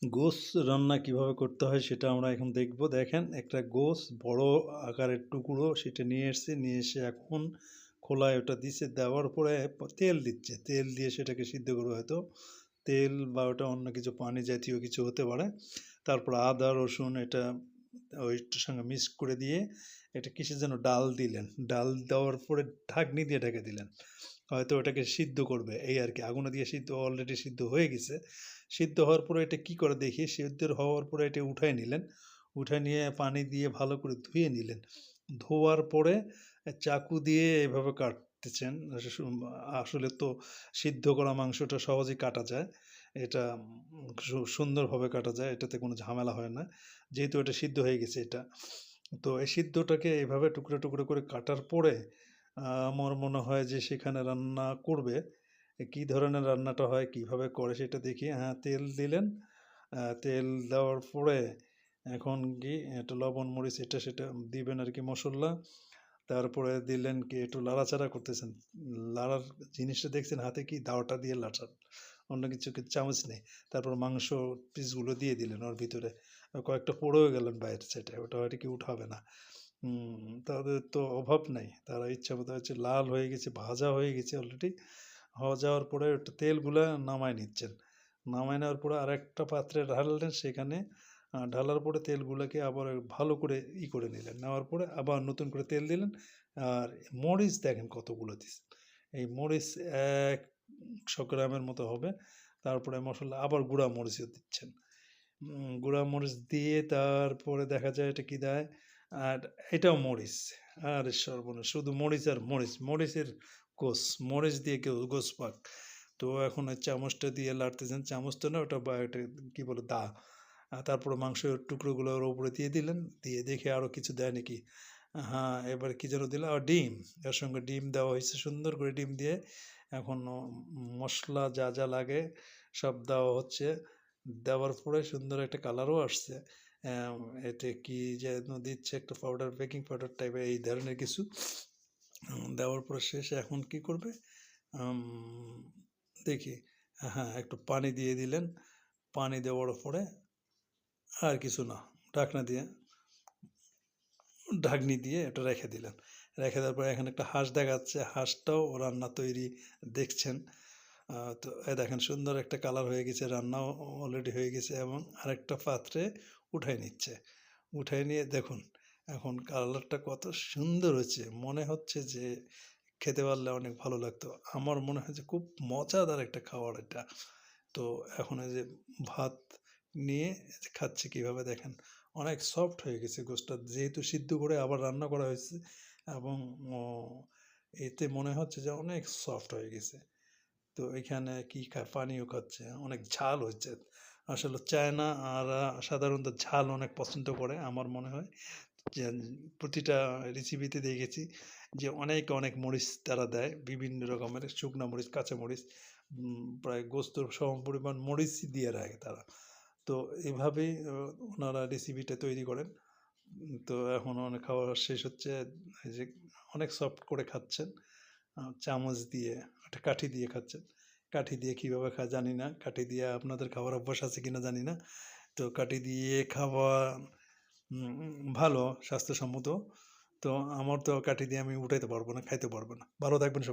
গোস রান্না কিভাবে করতে হয় সেটা আমরা এখন দেখব। দেখেন একটা গোস বড় আকারের টুকরো সেটা নিয়ে এসছে, নিয়ে এসে এখন খোলায় ওটা দিছে, দেওয়ার পরে তেল দিচ্ছে। তেল দিয়ে সেটাকে সিদ্ধ করবে হয়তো। তেল বা ওটা অন্য কিছু পানি জাতীয় কিছু হতে পারে। তারপর আদা, রসুন এটা ওইটার সঙ্গে মিক্স করে দিয়ে এটা কিসের যেন ডাল দিলেন। ডাল দেওয়ার পরে ঢাকনি দিয়ে ঢেকে দিলেন। হয়তো ওটাকে সিদ্ধ করবে এই আর কি, আগুনে দিয়ে সিদ্ধ অলরেডি সিদ্ধ হয়ে গেছে। সিদ্ধ হওয়ার পরে এটা কি করে দেখি, সিদ্ধ হওয়ার পরে এটা উঠায় নিলেন, উঠায় নিয়ে পানি দিয়ে ভালো করে ধুয়ে নিলেন। ধোয়ার পরে চাকু দিয়ে এভাবে কাটতেছেন। আসলে তো সিদ্ধ করা মাংসটা সহজেই কাটা যায়, এটা সুন্দরভাবে কাটা যায়, এটাতে কোনো ঝামেলা হয় না, যেহেতু এটা সিদ্ধ হয়ে গেছে এটা। তো এই সিদ্ধটাকে এভাবে টুকরো টুকরো করে কাটার পরে আমার মনে হয় যে সেখানে রান্না করবে। কী ধরনের রান্নাটা হয়, কীভাবে করে সেটা দেখি। হ্যাঁ, তেল দিলেন। তেল দেওয়ার পরে এখন কি একটু লবণ, মরিচ এটা সেটা দিবেন আর কি মসল্লা। তারপরে দিলেন কি একটু লাড়াচাড়া করতেছেন। লাড়ার জিনিসটা দেখছেন হাতে কি দাওয়াটা দিয়ে লাড়ান, অন্য কিছু চামচ নেই। তারপর মাংস পিসগুলো দিয়ে দিলেন ওর ভিতরে। কয়েকটা পড়েও গেলেন বাইরের সাইডে, ওটা হয়তো কি উঠাবে না। তাদের তো অভাব নাই, তারা ইচ্ছা মতো হচ্ছে লাল হয়ে গেছে, ভাজা হয়ে গেছে অলরেডি। হওয়া যাওয়ার পরে একটু তেলগুলা নামায় নিচ্ছেন। নামায় নেওয়ার পরে আরেকটা পাত্রে ঢাললেন, সেখানে ঢালার পরে তেলগুলোকে আবার ভালো করে করে নিলেন। নেওয়ার পরে আবার নতুন করে তেল দিলেন। আর মরিচ দেখেন কতগুলো দিছেন। এই মরিচ ১০০ গ্রামের মতো হবে। তারপরে মসলা আবার গুঁড়া মরিচও দিচ্ছেন। গুঁড়া মরিচ দিয়ে তারপরে দেখা যায় এটা কি দেয়, আর এটাও মরিচ। আরে সর্বনাশ! শুধু মরিচ আর মরিচ, মরিচের গোস। মরিচ দিয়ে কেউ গোস পাক। তো এখন ওই চামচটা দিয়ে লাড়তেছেন। চামচ তো না, ওটা বা এটা কি বলে দা। তারপরে মাংসের টুকরোগুলো ওর উপরে দিয়ে দিলেন। দিয়ে দেখে আরও কিছু দেয় নাকি। হ্যাঁ, এবার কি যেন দিল? ডিম। এর সঙ্গে ডিম দেওয়া হয়েছে। সুন্দর করে ডিম দিয়ে এখন মসলা যা যা লাগে সব দেওয়া হচ্ছে। দেওয়ার পরে সুন্দর একটা কালারও আসছে। এতে কি যেন দিচ্ছে একটা পাউডার, বেকিং পাউডার টাইপের এই ধরনের কিছু। দেওয়ার পরে শেষে এখন কি করবে? আম দেখি, হ্যাঁ, একটু পানি দিয়ে দিলেন। পানি দেওয়ার পরে আর কিছু না, ঢাকনি দিয়ে এটা রেখে দিলেন। রেখে দেওয়ার পরে এখানে একটা হাঁস দেখাচ্ছে। হাঁসটাও রান্না তৈরি দেখছেন। তো দেখেন সুন্দর একটা কালার হয়ে গেছে, রান্নাও অলরেডি হয়ে গেছে এবং আরেকটা পাত্রে উঠায় নিচ্ছে। উঠায় নিয়ে দেখুন এখন কালারটা কত সুন্দর হয়েছে। মনে হচ্ছে যে খেতে পারলে অনেক ভালো লাগতো। আমার মনে হয় যে খুব মজাদার একটা খাবার এটা। তো এখন এই যে ভাত নিয়ে খাচ্ছি কীভাবে দেখেন। অনেক সফট হয়ে গেছে গোশটা, যেহেতু সিদ্ধ করে আবার রান্না করা হয়েছে এবং ও এতে মনে হচ্ছে যে অনেক সফট হয়ে গেছে। তো এখানে কি খায়, পানিও খাচ্ছে, অনেক ঝাল হচ্ছে। আসলে চায়নারা সাধারণত ঝাল অনেক পছন্দ করে আমার মনে হয়। যে প্রতিটা রেসিপিতে দেখেছি যে অনেক অনেক মরিচ তারা দেয়, বিভিন্ন রকমের শুকনা মরিচ, কাঁচা মরিচ, প্রায় গোস্তর সমপরিমাণ মরিচই দিয়ে রাখে তারা। তো এভাবেই ওনারা রেসিপিটা তৈরি করেন। তো এখন অনেক খাওয়া শেষ হচ্ছে। এই যে অনেক সফট করে খাচ্ছেন চামচ দিয়ে, একটা কাঠি দিয়ে খাচ্ছেন। কাঠি দিয়ে কীভাবে খায় জানি না, কাঠি দিয়ে আপনাদের খাওয়ার অভ্যাস আছে কিনা জানি না। তো কাঠি দিয়ে খাওয়া ভালো, স্বাস্থ্যসম্মত। তো আমার তো কাঠি দিয়ে আমি উঠাইতে পারবো না, খাইতে পারবো না। ভালো থাকবেন সবাই।